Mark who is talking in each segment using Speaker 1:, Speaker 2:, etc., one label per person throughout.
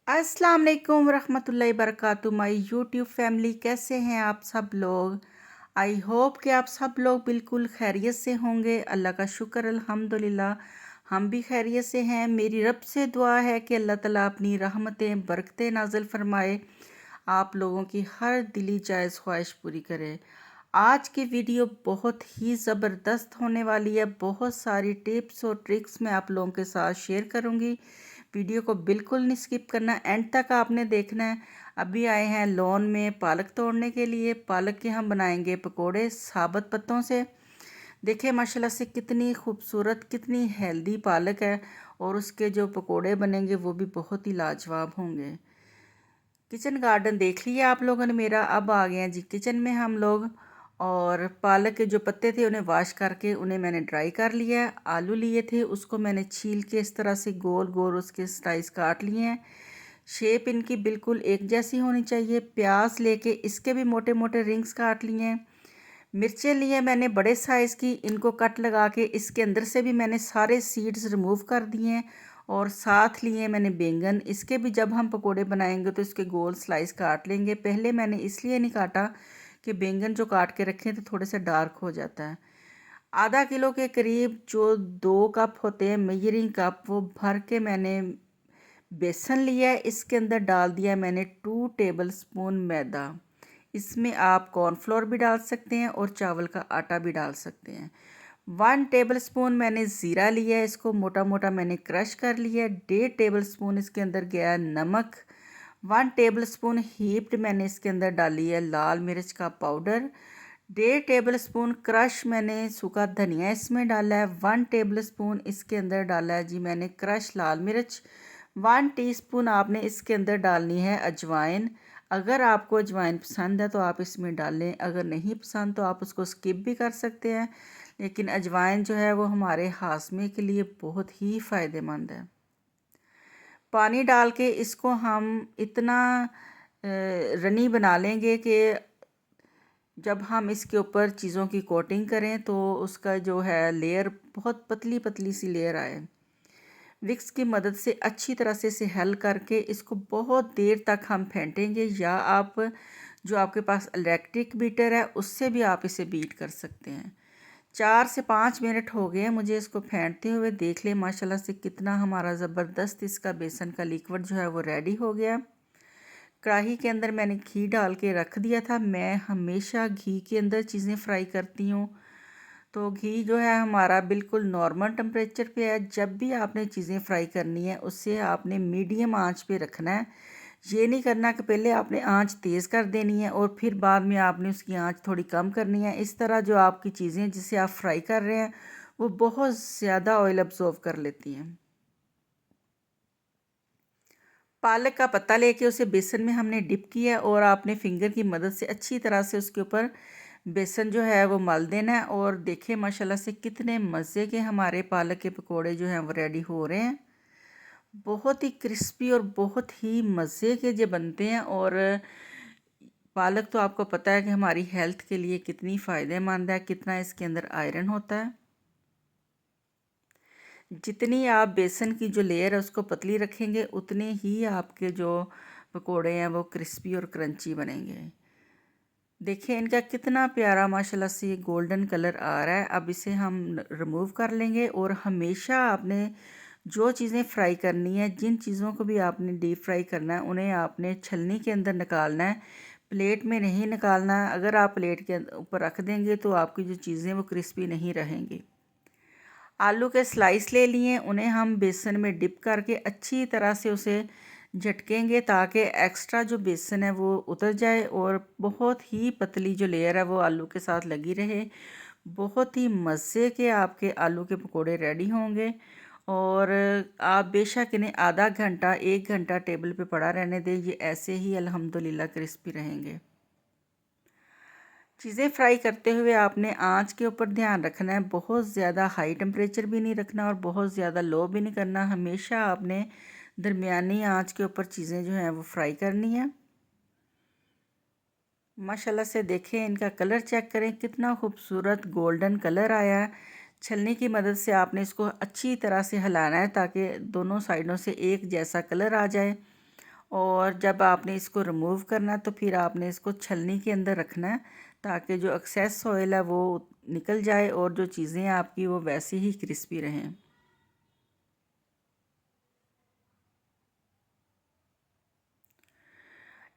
Speaker 1: अस्सलाम वालेकुम रहमतुल्लाहि बरकातुहू माय यूट्यूब फैमिली। कैसे हैं आप सब लोग? आई होप कि आप सब लोग बिल्कुल खैरियत से होंगे। अल्लाह का शुक्र अल्हम्दुलिल्लाह, हम भी खैरियत से हैं। मेरी रब से दुआ है कि अल्लाह ताला अपनी रहमतें बरकतें नाज़िल फरमाए, आप लोगों की हर दिली जायज़ ख्वाहिश पूरी करे। आज की वीडियो बहुत ही ज़बरदस्त होने वाली है। बहुत सारी टिप्स और ट्रिक्स मैं आप लोगों के साथ शेयर करूंगी। वीडियो को बिल्कुल नहीं स्किप करना, एंड तक आपने देखना है। अभी आए हैं लॉन में पालक तोड़ने के लिए। पालक के हम बनाएंगे पकोड़े साबुत पत्तों से। देखिए माशाल्लाह से कितनी खूबसूरत, कितनी हेल्दी पालक है, और उसके जो पकोड़े बनेंगे वो भी बहुत ही लाजवाब होंगे। किचन गार्डन देख लिया आप लोगों ने मेरा। अब आ गए हैं जी किचन में हम लोग। और पालक के जो पत्ते थे उन्हें वॉश करके उन्हें मैंने ड्राई कर लिया है। आलू लिए थे, उसको मैंने छील के इस तरह से गोल गोल उसके स्लाइस काट लिए हैं। शेप इनकी बिल्कुल एक जैसी होनी चाहिए। प्याज लेके इसके भी मोटे मोटे रिंग्स काट लिए हैं। मिर्चें लिए मैंने बड़े साइज़ की, इनको कट लगा के इसके अंदर से भी मैंने सारे सीड्स रिमूव कर दिए हैं। और साथ लिए मैंने बैंगन, इसके भी जब हम पकोड़े बनाएंगे तो इसके गोल स्लाइस काट लेंगे। पहले मैंने इसलिए नहीं काटा कि बैंगन जो काट के रखें तो थोड़े से डार्क हो जाता है। आधा किलो के करीब जो 2 कप होते हैं मेजरिंग कप, वो भर के मैंने बेसन लिया है। इसके अंदर डाल दिया मैंने 2 टेबल स्पून मैदा। इसमें आप कॉर्नफ्लोर भी डाल सकते हैं और चावल का आटा भी डाल सकते हैं। 1 टेबल स्पून मैंने ज़ीरा लिया है, इसको मोटा मोटा मैंने क्रश कर लिया है। 1.5 टेबल स्पून इसके अंदर गया है नमक। 1 टेबल स्पून हीप्ड मैंने इसके अंदर डाली है लाल मिर्च का पाउडर। 1.5 टेबल स्पून क्रश मैंने सूखा धनिया इसमें डाला है। 1 टेबल स्पून इसके अंदर डाला है जी मैंने क्रश लाल मिर्च। 1 टीस्पून आपने इसके अंदर डालनी है अजवाइन। अगर आपको अजवाइन पसंद है तो आप इसमें डालें, अगर नहीं पसंद तो आप उसको स्किप भी कर सकते हैं। लेकिन अजवाइन जो है वो हमारे हाजमे के लिए बहुत ही फ़ायदेमंद है। पानी डाल के इसको हम इतना रनी बना लेंगे कि जब हम इसके ऊपर चीज़ों की कोटिंग करें तो उसका जो है लेयर बहुत पतली पतली सी लेयर आए। विक्स की मदद से अच्छी तरह से इसे हल करके इसको बहुत देर तक हम फेंटेंगे, या आप जो आपके पास इलेक्ट्रिक बीटर है उससे भी आप इसे बीट कर सकते हैं। 4 से 5 मिनट हो गए हैं मुझे इसको फेंटते हुए। देख ले माशाल्लाह से कितना हमारा ज़बरदस्त इसका बेसन का लिक्विड जो है वो रेडी हो गया। कढ़ाई के अंदर मैंने घी डाल के रख दिया था। मैं हमेशा घी के अंदर चीज़ें फ्राई करती हूँ। तो घी जो है हमारा बिल्कुल नॉर्मल टेम्परेचर पे है। जब भी आपने चीज़ें फ्राई करनी है उससे आपने मीडियम आंच पे रखना है। ये नहीं करना कि पहले आपने आंच तेज़ कर देनी है और फिर बाद में आपने उसकी आंच थोड़ी कम करनी है। इस तरह जो आपकी चीज़ें जिसे आप फ्राई कर रहे हैं वो बहुत ज़्यादा ऑयल अब्जॉर्व कर लेती हैं। पालक का पत्ता लेके उसे बेसन में हमने डिप किया और आपने फिंगर की मदद से अच्छी तरह से उसके ऊपर बेसन जो है वो मल देना है। और देखिए माशाल्लाह से कितने मज़े के हमारे पालक के पकोड़े जो हैं वो रेडी हो रहे हैं। बहुत ही क्रिस्पी और बहुत ही मज़े के जो बनते हैं। और पालक तो आपको पता है कि हमारी हेल्थ के लिए कितनी फ़ायदेमंद है, कितना इसके अंदर आयरन होता है। जितनी आप बेसन की जो लेयर है उसको पतली रखेंगे उतने ही आपके जो पकोड़े हैं वो क्रिस्पी और क्रंची बनेंगे। देखिए इनका कितना प्यारा माशाल्लाह से ये गोल्डन कलर आ रहा है। अब इसे हम रिमूव कर लेंगे। और हमेशा आपने जो चीज़ें फ्राई करनी है, जिन चीज़ों को भी आपने डीप फ्राई करना है, उन्हें आपने छलनी के अंदर निकालना है, प्लेट में नहीं निकालना है। अगर आप प्लेट के ऊपर रख देंगे तो आपकी जो चीज़ें वो क्रिस्पी नहीं रहेंगी। आलू के स्लाइस ले लिए, उन्हें हम बेसन में डिप करके अच्छी तरह से उसे झटकेंगे ताकि एक्स्ट्रा जो बेसन है वो उतर जाए और बहुत ही पतली जो लेयर है वो आलू के साथ लगी रहे। बहुत ही मज़े के आपके आलू के पकोड़े रेडी होंगे। और आप बेशक इन्हें आधा घंटा 1 घंटा टेबल पे पड़ा रहने दें, ये ऐसे ही अल्हम्दुलिल्लाह क्रिस्पी रहेंगे। चीज़ें फ्राई करते हुए आपने आंच के ऊपर ध्यान रखना है। बहुत ज़्यादा हाई टेम्परेचर भी नहीं रखना और बहुत ज़्यादा लो भी नहीं करना। हमेशा आपने दरमियानी आंच के ऊपर चीज़ें जो हैं वो फ्राई करनी है। माशाल्लाह से देखें इनका कलर चेक करें, कितना खूबसूरत गोल्डन कलर आया है। छलनी की मदद से आपने इसको अच्छी तरह से हिलाना है ताकि दोनों साइडों से एक जैसा कलर आ जाए। और जब आपने इसको रिमूव करना है तो फिर आपने इसको छलनी के अंदर रखना है ताकि जो एक्सेस ऑयल है वो निकल जाए और जो चीज़ें हैं आपकी वो वैसे ही क्रिस्पी रहें।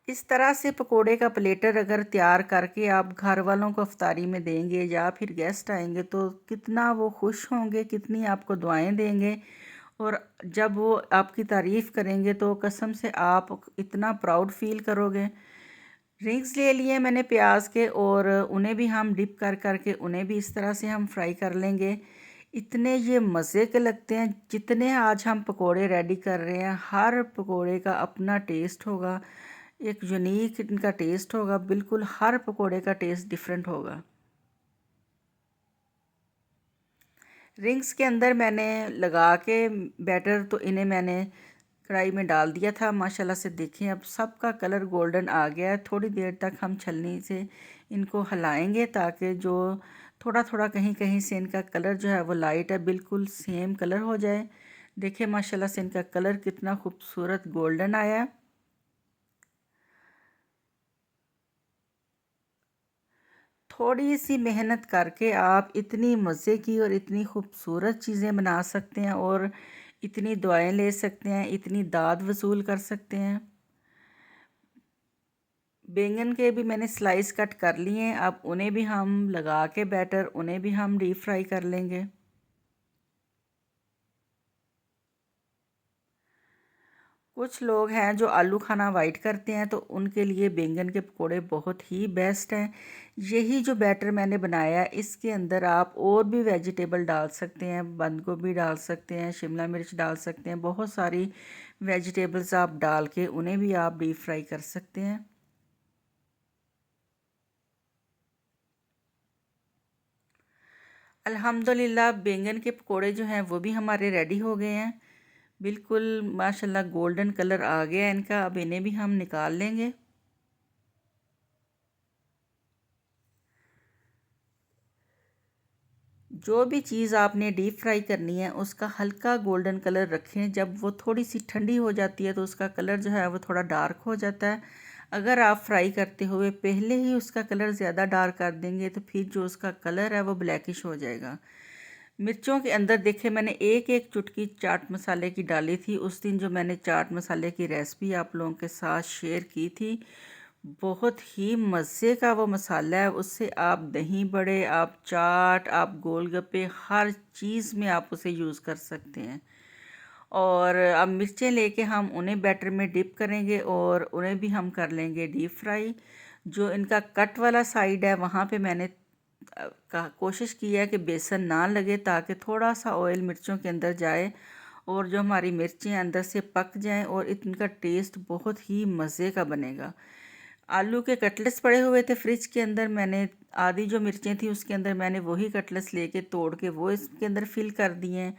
Speaker 1: इस तरह से पकोड़े का प्लेटर अगर तैयार करके आप घर वालों को इफ्तारी में देंगे या फिर गेस्ट आएंगे तो कितना वो खुश होंगे, कितनी आपको दुआएं देंगे। और जब वो आपकी तारीफ़ करेंगे तो कसम से आप इतना प्राउड फील करोगे। रिंग्स ले लिए मैंने प्याज के और उन्हें भी हम डिप कर करके उन्हें भी इस तरह से हम फ्राई कर लेंगे। इतने ये मज़े के लगते हैं। जितने आज हम पकोड़े रेडी कर रहे हैं हर पकोड़े का अपना टेस्ट होगा, एक यूनिक इनका टेस्ट होगा, बिल्कुल हर पकोड़े का टेस्ट डिफरेंट होगा। रिंग्स के अंदर मैंने लगा के बैटर तो इन्हें मैंने कढ़ाई में डाल दिया था। माशाल्लाह से देखें अब सबका कलर गोल्डन आ गया है। थोड़ी देर तक हम छलनी से इनको हिलाएंगे ताकि जो थोड़ा थोड़ा कहीं कहीं से इनका कलर जो है वो लाइट है, बिल्कुल सेम कलर हो जाए। देखिए माशाल्लाह से इनका कलर कितना खूबसूरत गोल्डन आया है। थोड़ी सी मेहनत करके आप इतनी मज़े की और इतनी खूबसूरत चीज़ें बना सकते हैं और इतनी दुआएं ले सकते हैं, इतनी दाद वसूल कर सकते हैं। बैंगन के भी मैंने स्लाइस कट कर लिए हैं। अब उन्हें भी हम लगा के बैटर उन्हें भी हम डीप फ्राई कर लेंगे। कुछ लोग हैं जो आलू खाना अवॉइड करते हैं तो उनके लिए बैंगन के पकोड़े बहुत ही बेस्ट हैं। यही जो बैटर मैंने बनाया है इसके अंदर आप और भी वेजिटेबल डाल सकते हैं, बंद गोभी डाल सकते हैं, शिमला मिर्च डाल सकते हैं, बहुत सारी वेजिटेबल्स आप डाल के उन्हें भी आप डीप फ्राई कर सकते हैं। अल्हम्दुलिल्लाह बैंगन के पकोड़े जो हैं वो भी हमारे रेडी हो गए हैं। बिल्कुल माशाल्लाह गोल्डन कलर आ गया है इनका। अब इन्हें भी हम निकाल लेंगे। जो भी चीज़ आपने डीप फ्राई करनी है उसका हल्का गोल्डन कलर रखें। जब वो थोड़ी सी ठंडी हो जाती है तो उसका कलर जो है वो थोड़ा डार्क हो जाता है। अगर आप फ्राई करते हुए पहले ही उसका कलर ज़्यादा डार्क कर देंगे तो फिर जो उसका कलर है वो ब्लैकिश हो जाएगा। मिर्चों के अंदर देखे मैंने एक एक चुटकी चाट मसाले की डाली थी। उस दिन जो मैंने चाट मसाले की रेसिपी आप लोगों के साथ शेयर की थी, बहुत ही मज़े का वो मसाला है। उससे आप दही बड़े, आप चाट, आप गोलगप्पे, हर चीज़ में आप उसे यूज़ कर सकते हैं। और अब मिर्चें लेके हम उन्हें बैटर में डिप करेंगे और उन्हें भी हम कर लेंगे डीप फ्राई। जो इनका कट वाला साइड है वहाँ पे मैंने कोशिश की है कि बेसन ना लगे ताकि थोड़ा सा ऑयल मिर्चों के अंदर जाए और जो हमारी मिर्चें अंदर से पक जाएं और इनका टेस्ट बहुत ही मज़े का बनेगा। आलू के कटलेट्स पड़े हुए थे फ्रिज के अंदर। मैंने आधी जो मिर्चें थी उसके अंदर मैंने वही कटलेट्स लेके तोड़ के वो इसके अंदर फिल कर दिए हैं।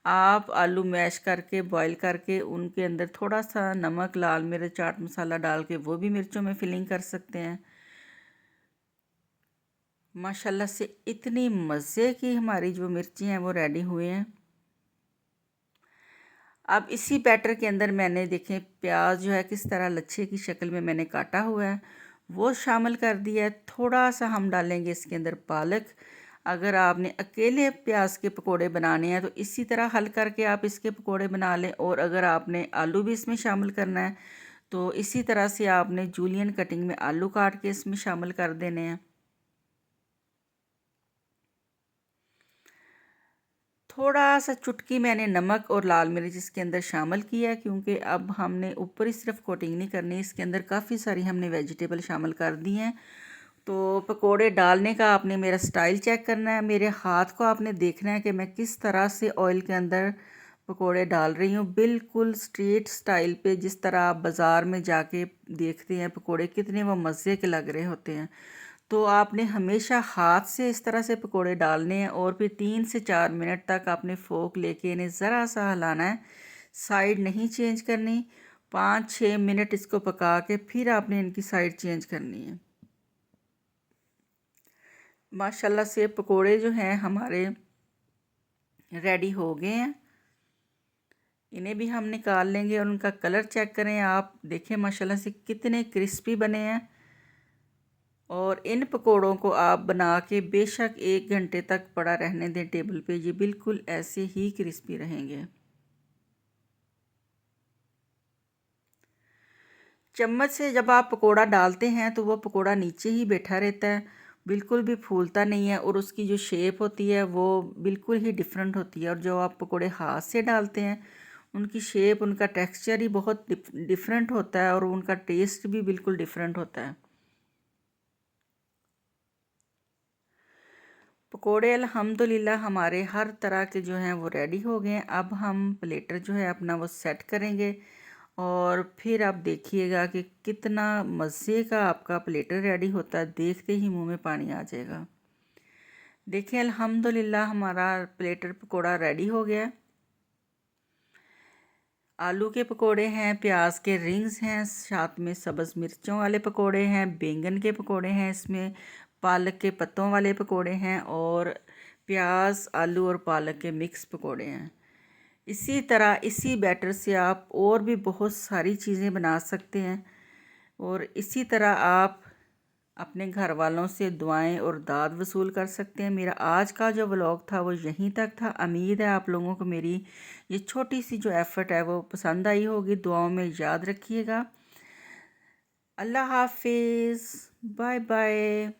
Speaker 1: आप आलू मैश करके बॉईल करके उनके अंदर थोड़ा सा नमक, लाल मिर्च, चाट मसाला डाल के वो भी मिर्चों में फिलिंग कर सकते हैं। माशाल्लाह से इतनी मज़े की हमारी जो मिर्ची हैं वो रेडी हुए हैं। अब इसी बैटर के अंदर मैंने देखें प्याज जो है किस तरह लच्छे की शक्ल में मैंने काटा हुआ है वो शामिल कर दिया है। थोड़ा सा हम डालेंगे इसके अंदर पालक। अगर आपने अकेले प्याज के पकोड़े बनाने हैं तो इसी तरह हल करके आप इसके पकोड़े बना लें, और अगर आपने आलू भी इसमें शामिल करना है तो इसी तरह से आपने जूलियन कटिंग में आलू काट के इसमें शामिल कर देने हैं। थोड़ा सा चुटकी मैंने नमक और लाल मिर्च इसके अंदर शामिल किया है क्योंकि अब हमने ऊपर ही सिर्फ कोटिंग नहीं करनी, इसके अंदर काफ़ी सारी हमने वेजिटेबल शामिल कर दी हैं। तो पकोड़े डालने का आपने मेरा स्टाइल चेक करना है, मेरे हाथ को आपने देखना है कि मैं किस तरह से ऑयल के अंदर पकोड़े डाल रही हूँ। बिल्कुल स्ट्रीट स्टाइल पे, जिस तरह आप बाज़ार में जाके देखते हैं पकोड़े कितने वो मज़े के लग रहे होते हैं। तो आपने हमेशा हाथ से इस तरह से पकोड़े डालने हैं और फिर 3 से 4 मिनट तक आपने फोक लेके इन्हें ज़रा सा हिलाना है, साइड नहीं चेंज करनी। 5-6 मिनट इसको पका के फिर आपने इनकी साइड चेंज करनी है। माशाल्लाह से पकोड़े जो हैं हमारे रेडी हो गए हैं। इन्हें भी हम निकाल लेंगे और उनका कलर चेक करें आप, देखें माशाल्लाह से कितने क्रिस्पी बने हैं। और इन पकोड़ों को आप बना के बेशक 1 घंटे तक पड़ा रहने दें टेबल पे, ये बिल्कुल ऐसे ही क्रिस्पी रहेंगे। चम्मच से जब आप पकोड़ा डालते हैं तो वो पकोड़ा नीचे ही बैठा रहता है, बिल्कुल भी फूलता नहीं है, और उसकी जो शेप होती है वो बिल्कुल ही डिफरेंट होती है। और जो आप पकोड़े हाथ से डालते हैं उनकी शेप, उनका टेक्सचर ही बहुत डिफरेंट होता है और उनका टेस्ट भी बिल्कुल डिफरेंट होता है। पकोड़े अल्हम्दुलिल्लाह हमारे हर तरह के जो हैं वो रेडी हो गए हैं। अब हम प्लेटर जो है अपना वो सेट करेंगे और फिर आप देखिएगा कि कितना मज़े का आपका प्लेटर रेडी होता है, देखते ही मुंह में पानी आ जाएगा। देखिए अल्हम्दुलिल्लाह हमारा प्लेटर पकोड़ा रेडी हो गया। आलू के पकोड़े हैं, प्याज के रिंग्स हैं, साथ में सब्ज़ मिर्चों वाले पकोड़े हैं, बैंगन के पकोड़े हैं, इसमें पालक के पत्तों वाले पकोड़े हैं, और प्याज आलू और पालक के मिक्स पकोड़े हैं। इसी तरह इसी बैटर से आप और भी बहुत सारी चीज़ें बना सकते हैं, और इसी तरह आप अपने घर वालों से दुआएं और दाद वसूल कर सकते हैं। मेरा आज का जो व्लॉग था वो यहीं तक था। उम्मीद है आप लोगों को मेरी ये छोटी सी जो एफ़र्ट है वो पसंद आई होगी। दुआओं में याद रखिएगा। अल्लाह हाफिज़, बाय बाय।